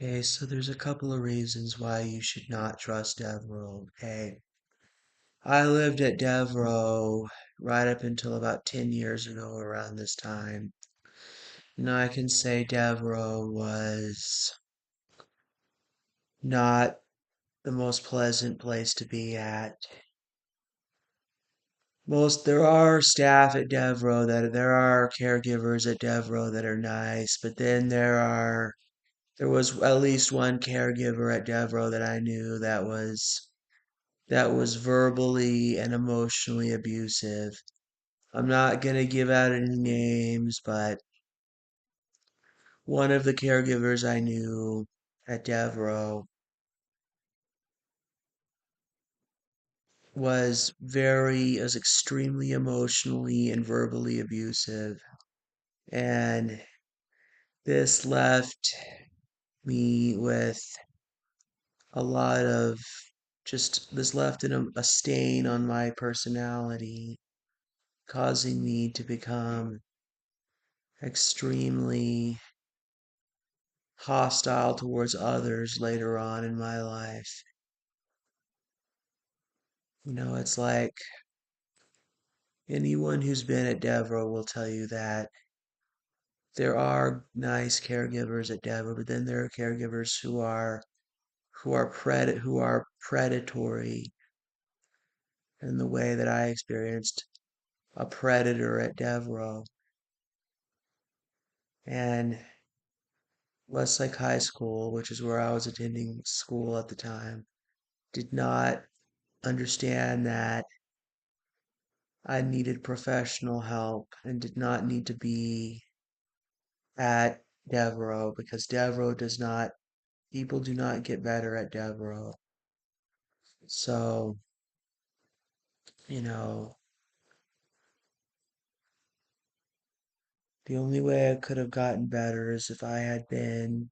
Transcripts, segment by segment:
Okay, so there's a couple of reasons why you should not trust Devereux. Okay, I lived at Devereux right up until about 10 years ago around this time. And I can say Devereux was not the most pleasant place to be at. There are staff at Devereux there are caregivers at Devereux that are nice, but then there was at least one caregiver at Devereux that I knew that was verbally and emotionally abusive. I'm not going to give out any names, but one of the caregivers I knew at Devereux was extremely emotionally and verbally abusive. And this left me with a lot of this left a stain on my personality, causing me to become extremely hostile towards others later on in my life. It's like anyone who's been at Devereux will tell you that there are nice caregivers at Devereux, but then there are caregivers who are predatory in the way that I experienced a predator at Devereux. And Westlake High School, which is where I was attending school at the time, did not understand that I needed professional help and did not need to be at Devereux because Devereux does not, people do not get better at Devereux. So, you know, the only way I could have gotten better is if I had been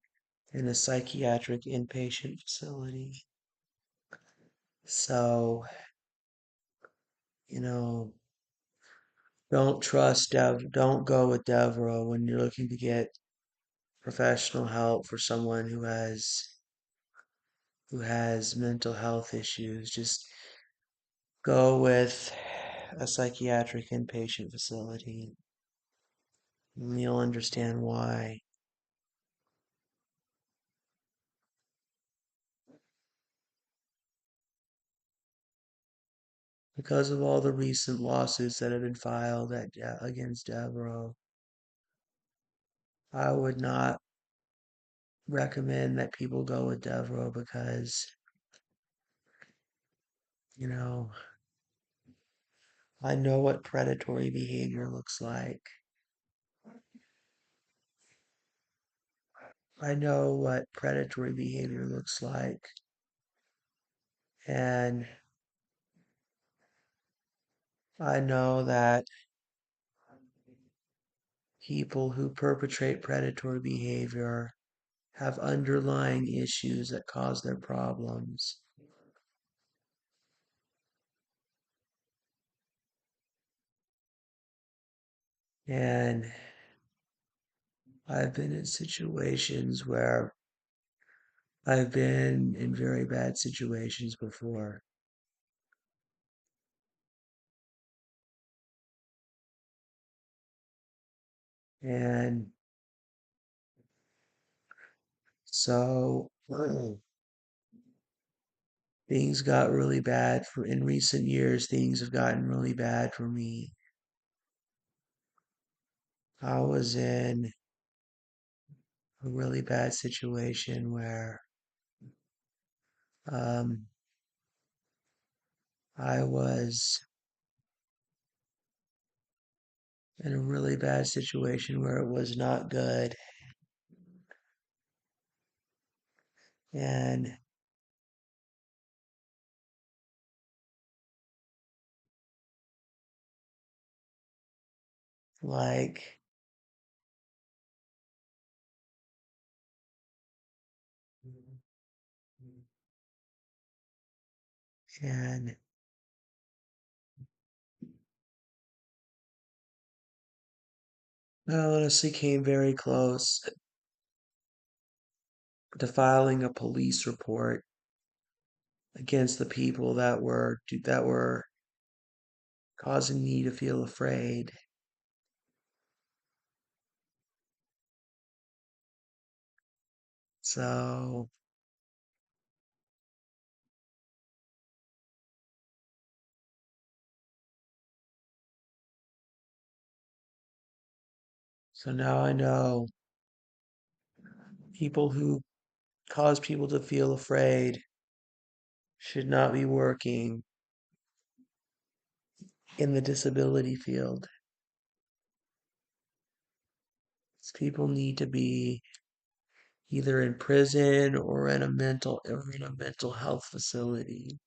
in a psychiatric inpatient facility. So, you know, don't go with Devereux when you're looking to get professional help for someone who has mental health issues. Just go with a psychiatric inpatient facility. And you'll understand why. Because of all the recent lawsuits that have been filed against Devereaux, I would not recommend that people go with Devereaux because, you know, I know what predatory behavior looks like. I know what predatory behavior looks like. And I know that people who perpetrate predatory behavior have underlying issues that cause their problems. And I've been in situations where I've been in very bad situations before. And so things got really bad in recent years, things have gotten really bad for me. I was in a really bad situation where um, I was in a really bad situation where it was not good. And like, and I honestly came very close to filing a police report against the people that were causing me to feel afraid. So so now I know people who cause people to feel afraid should not be working in the disability field. These people need to be either in prison or in a mental health facility.